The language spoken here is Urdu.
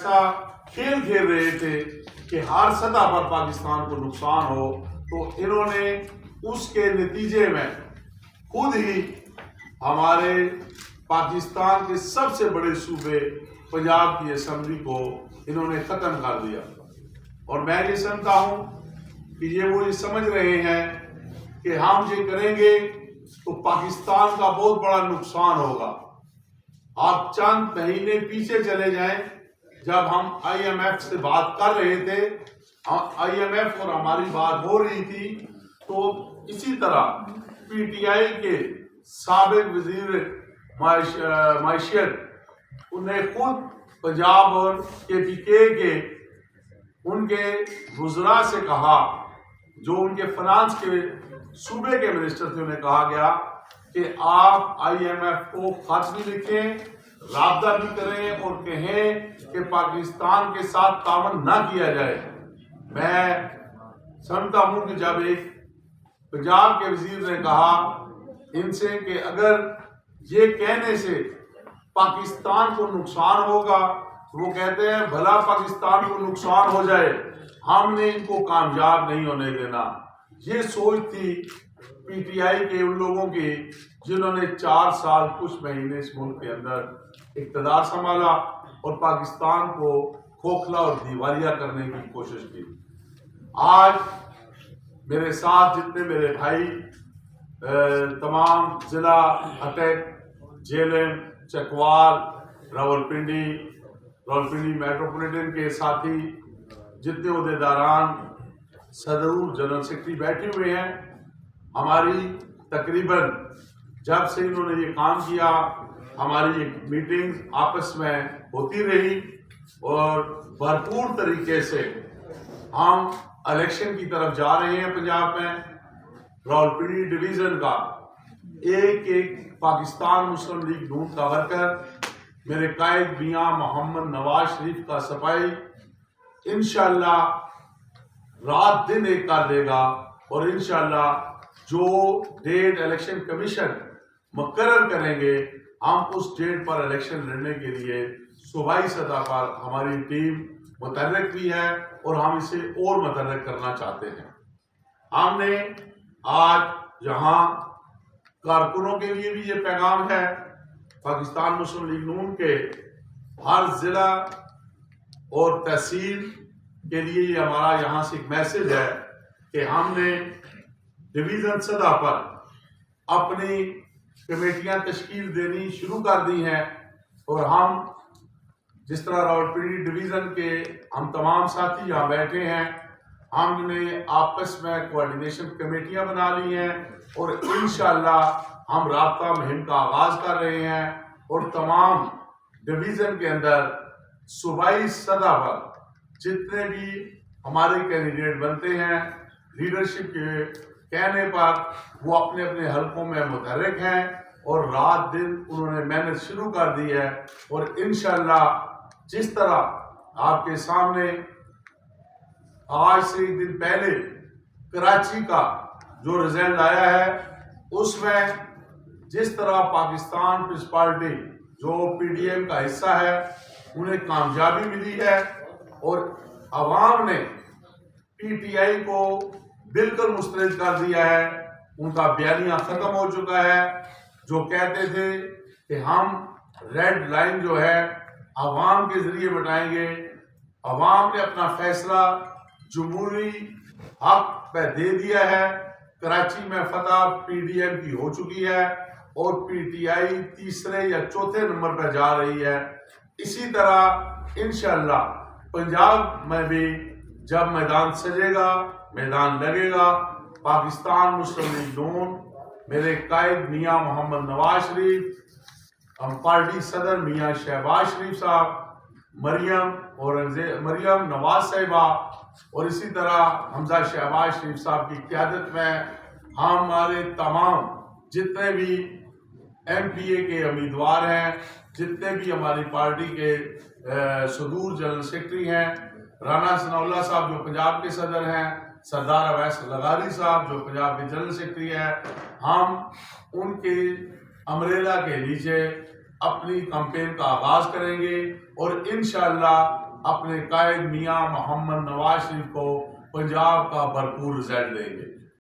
ایسا کھیل کھیل رہے تھے کہ ہر سطح پر پاکستان کو نقصان ہو، تو انہوں نے اس کے نتیجے میں خود ہی ہمارے پاکستان کے سب سے بڑے صوبے پنجاب کی اسمبلی کو انہوں نے ختم کر دیا۔ اور میں یہ سمجھتا ہوں کہ یہ سمجھ رہے ہیں کہ ہم یہ کریں گے تو پاکستان کا بہت بڑا نقصان ہوگا۔ آپ چند مہینے پیچھے چلے جائیں، جب ہم آئی ایم ایف سے بات کر رہے تھے، آئی ایم ایف اور ہماری بات ہو رہی تھی، تو اسی طرح پی ٹی آئی کے سابق وزیر معیشت انہیں خود پنجاب اور کے پی کے ان کے وزراء سے کہا، جو ان کے فنانس کے صوبے کے منسٹر تھے، انہیں کہا گیا کہ آپ آئی ایم ایف کو خط بھی لکھیں، رابطہ بھی کریں اور کہیں کہ پاکستان کے ساتھ تعاون نہ کیا جائے۔ میں سمجھتا ہوں کہ جب ایک پنجاب کے وزیر نے کہا ان سے کہ اگر یہ کہنے سے پاکستان کو نقصان ہوگا، وہ کہتے ہیں بھلا پاکستان کو نقصان ہو جائے، ہم نے ان کو کامیاب نہیں ہونے دینا۔ یہ سوچ تھی پی ٹی آئی کے ان لوگوں کی جنہوں نے 4 سال کچھ مہینے اس ملک کے اندر اقتدار سنبھالا اور پاکستان کو کھوکھلا اور دیوالیہ کرنے کی کوشش کی۔ آج میرے ساتھ جتنے میرے بھائی تمام ضلع اٹیک، جیلم، چکوال، راولپنڈی میٹروپولیٹن کے ساتھی، جتنے عہدیداران، صدر جنرل سیکرٹری بیٹھے ہوئے ہیں، ہماری تقریباً جب سے انہوں نے یہ کام کیا ہماری ایک میٹنگ آپس میں ہوتی رہی اور بھرپور طریقے سے ہم الیکشن کی طرف جا رہے ہیں۔ پنجاب میں راولپنڈی ڈویژن کا ایک پاکستان مسلم لیگ نون کا ورکر میرے قائد میاں محمد نواز شریف کا سپاہی انشاءاللہ رات دن ایک کر دے گا، اور انشاءاللہ جو ڈیٹ الیکشن کمیشن مقرر کریں گے ہم اس ڈیٹ پر الیکشن لڑنے کے لیے صوبائی سطح پر ہماری ٹیم متحرک بھی ہے اور ہم اسے اور متحرک کرنا چاہتے ہیں۔ ہم نے آج یہاں کارکنوں کے لیے بھی یہ پیغام ہے، پاکستان مسلم لیگ نون کے ہر ضلع اور تحصیل کے لیے یہ ہمارا یہاں سے ایک میسج ہے کہ ہم نے ڈویژن سطح پر اپنی کمیٹیاں تشکیل دینی شروع کر دی ہیں، اور ہم جس طرح راولپنڈی ڈویژن کے ہم تمام ساتھی یہاں بیٹھے ہیں، ہم نے آپس میں کوارڈینیشن کمیٹیاں بنا لی ہیں، اور انشاءاللہ ہم رابطہ مہم کا آغاز کر رہے ہیں، اور تمام ڈویژن کے اندر صوبائی سطح پر جتنے بھی ہمارے کینڈیڈیٹ بنتے ہیں، لیڈرشپ کے کہنے پر وہ اپنے اپنے حلقوں میں متحرک ہیں، اور رات دن انہوں نے محنت شروع کر دی ہے، اور انشاءاللہ جس طرح آپ کے سامنے آج سے ایک دن پہلے کراچی کا جو رزلٹ آیا ہے، اس میں جس طرح پاکستان پیپلز پارٹی جو پی ڈی ایم کا حصہ ہے انہیں کامیابی ملی ہے، اور عوام نے پی ٹی آئی کو بالکل مسترد کر دیا ہے۔ ان کا بیانیہ ختم ہو چکا ہے، جو کہتے تھے کہ ہم ریڈ لائن جو ہے عوام کے ذریعے بٹائیں گے۔ عوام نے اپنا فیصلہ جمہوری حق پہ دے دیا ہے۔ کراچی میں فتح پی ڈی ایم کی ہو چکی ہے، اور پی ٹی آئی تیسرے یا چوتھے نمبر پہ جا رہی ہے۔ اسی طرح انشاءاللہ پنجاب میں بھی جب میدان سجے گا، میدان لگے گا، پاکستان مسلم لیگ نون، میرے قائد میاں محمد نواز شریف، ہم پارٹی صدر میاں شہباز شریف صاحب، مریم نواز صاحبہ، اور اسی طرح حمزہ شہباز شریف صاحب کی قیادت میں ہمارے تمام جتنے بھی ایم پی اے کے امیدوار ہیں، جتنے بھی ہماری پارٹی کے صدور جنرل سیکرٹری ہیں، رانا ثناء اللہ صاحب جو پنجاب کے صدر ہیں، سردار اویس لغاری صاحب جو پنجاب کے جنرل سیکرٹری ہیں، ہم ان کے امبریلا کے نیچے اپنی کمپین کا آغاز کریں گے، اور انشاءاللہ اپنے قائد میاں محمد نواز شریف کو پنجاب کا بھرپور رزلٹ دیں گے.